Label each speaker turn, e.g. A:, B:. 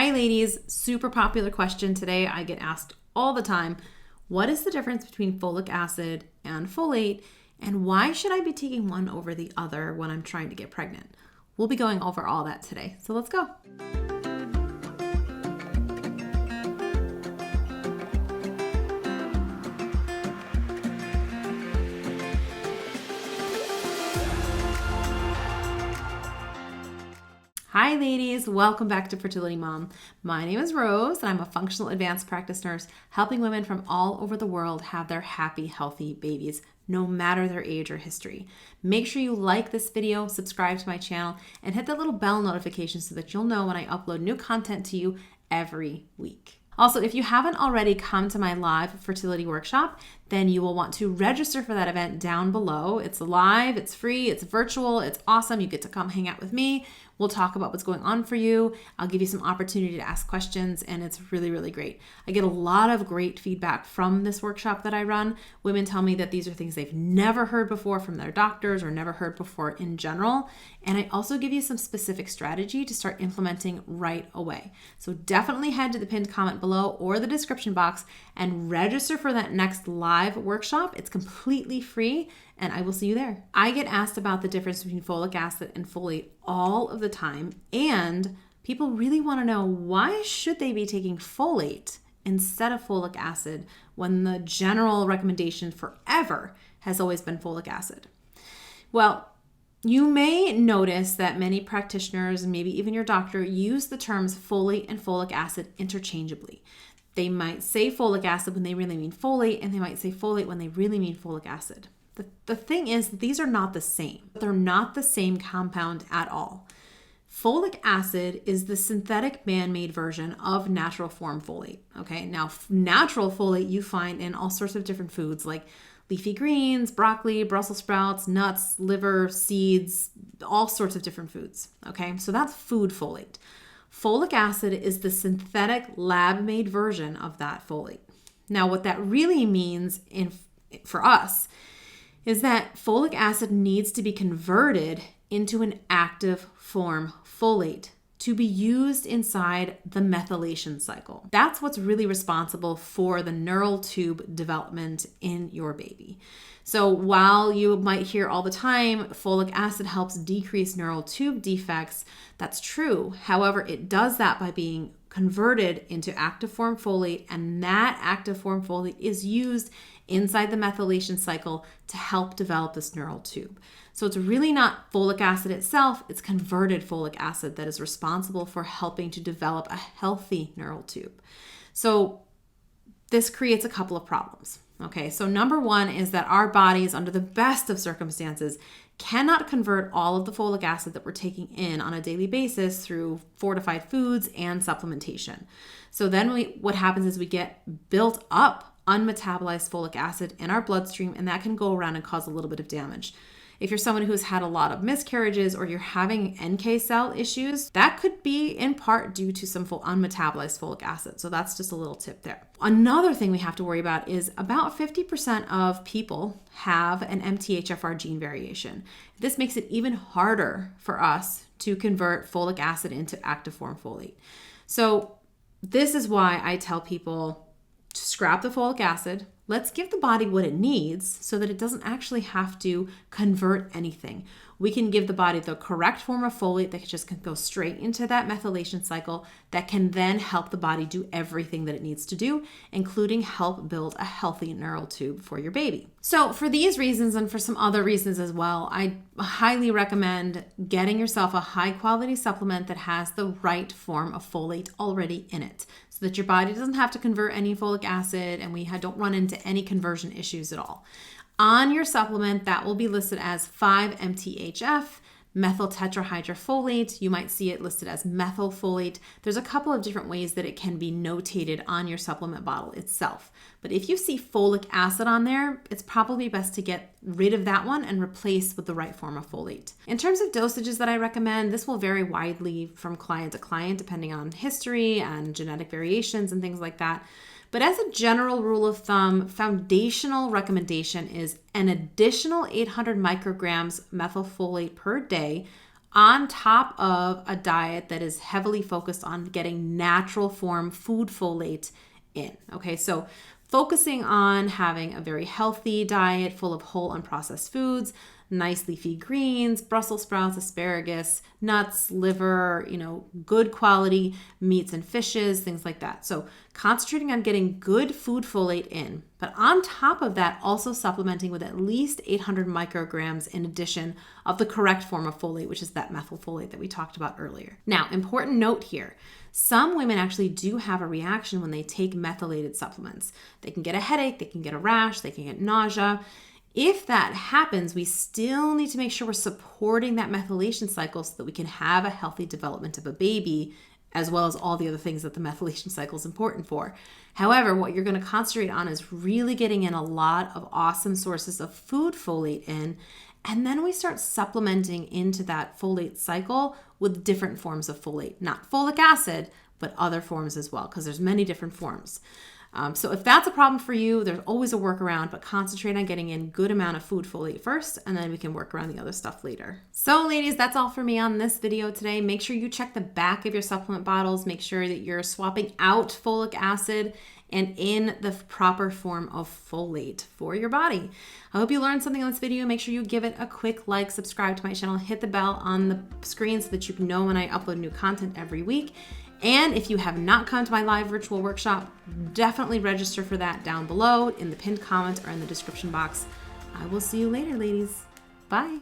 A: Hi ladies, super popular question today. I get asked all the time, what is the difference between folic acid and folate, and why should I be taking one over the other when I'm trying to get pregnant? We'll be going over all that today, so let's go. Hi ladies, welcome back to Fertility Mom. My name is Rose and I'm a functional advanced practice nurse helping women from all over the world have their happy, healthy babies, no matter their age or history. Make sure you like this video, subscribe to my channel, and hit that little bell notification so that you'll know when I upload new content to you every week. Also, if you haven't already come to my live fertility workshop, then you will want to register for that event down below. It's live, it's free, it's virtual, it's awesome. You get to come hang out with me. We'll talk about what's going on for you. I'll give you some opportunity to ask questions, and it's really, really great. I get a lot of great feedback from this workshop that I run. Women tell me that these are things they've never heard before from their doctors or never heard before in general. And I also give you some specific strategy to start implementing right away. So definitely head to the pinned comment below or the description box and register for that next live workshop. It's completely free, and I will see you there. I get asked about the difference between folic acid and folate all of the time, and people really want to know, why should they be taking folate instead of folic acid when the general recommendation forever has always been folic acid? Well, you may notice that many practitioners, and maybe even your doctor, use the terms folate and folic acid interchangeably. They might say folic acid when they really mean folate, and they might say folate when they really mean folic acid. The thing is, these are not the same. They're not the same compound at all. Folic acid is the synthetic man-made version of natural form folate. Okay, now natural folate you find in all sorts of different foods like leafy greens, broccoli, Brussels sprouts, nuts, liver, seeds, all sorts of different foods. Okay, so that's food folate. Folic acid is the synthetic lab-made version of that folate. Now, what that really means for us is that folic acid needs to be converted into an active form folate to be used inside the methylation cycle. That's what's really responsible for the neural tube development in your baby. So while you might hear all the time, folic acid helps decrease neural tube defects, that's true. However, it does that by being converted into active form folate, and that active form folate is used inside the methylation cycle to help develop this neural tube. So it's really not folic acid itself, it's converted folic acid that is responsible for helping to develop a healthy neural tube. So this creates a couple of problems. Okay, so number one is that our bodies, under the best of circumstances, cannot convert all of the folic acid that we're taking in on a daily basis through fortified foods and supplementation. So then what happens is we get built up unmetabolized folic acid in our bloodstream, and that can go around and cause a little bit of damage. If you're someone who's had a lot of miscarriages or you're having NK cell issues, that could be in part due to some unmetabolized folic acid. So that's just a little tip there. Another thing we have to worry about is about 50% of people have an MTHFR gene variation. This makes it even harder for us to convert folic acid into active form folate. So this is why I tell people to scrap the folic acid. Let's give the body what it needs so that it doesn't actually have to convert anything. We can give the body the correct form of folate that just can go straight into that methylation cycle that can then help the body do everything that it needs to do, including help build a healthy neural tube for your baby. So for these reasons and for some other reasons as well, I highly recommend getting yourself a high quality supplement that has the right form of folate already in it, so that your body doesn't have to convert any folic acid and we don't run into any conversion issues at all. On your supplement, that will be listed as 5-MTHF, methyl tetrahydrofolate. You might see it listed as methylfolate. There's a couple of different ways that it can be notated on your supplement bottle itself. But if you see folic acid on there, it's probably best to get rid of that one and replace with the right form of folate. In terms of dosages that I recommend, this will vary widely from client to client depending on history and genetic variations and things like that. But as a general rule of thumb, foundational recommendation is an additional 800 micrograms methylfolate per day on top of a diet that is heavily focused on getting natural form food folate in. Okay, so focusing on having a very healthy diet full of whole unprocessed foods, nice leafy greens, Brussels sprouts, asparagus, nuts, liver, good quality meats and fishes, things like that. So concentrating on getting good food folate in, but on top of that, also supplementing with at least 800 micrograms in addition of the correct form of folate, which is that methylfolate that we talked about earlier. Now, important note here. Some women actually do have a reaction when they take methylated supplements. They can get a headache, they can get a rash, they can get nausea. If that happens, we still need to make sure we're supporting that methylation cycle so that we can have a healthy development of a baby, as well as all the other things that the methylation cycle is important for. However, what you're going to concentrate on is really getting in a lot of awesome sources of food folate in, and then we start supplementing into that folate cycle with different forms of folate, not folic acid, but other forms as well, because there's many different forms. So if that's a problem for you, there's always a workaround, but concentrate on getting in good amount of food folate first, and then we can work around the other stuff later. So ladies, that's all for me on this video today. Make sure you check the back of your supplement bottles. Make sure that you're swapping out folic acid and in the proper form of folate for your body. I hope you learned something on this video. Make sure you give it a quick like, subscribe to my channel, hit the bell on the screen so that you can know when I upload new content every week. And if you have not come to my live virtual workshop, definitely register for that down below in the pinned comment or in the description box. I will see you later, ladies. Bye.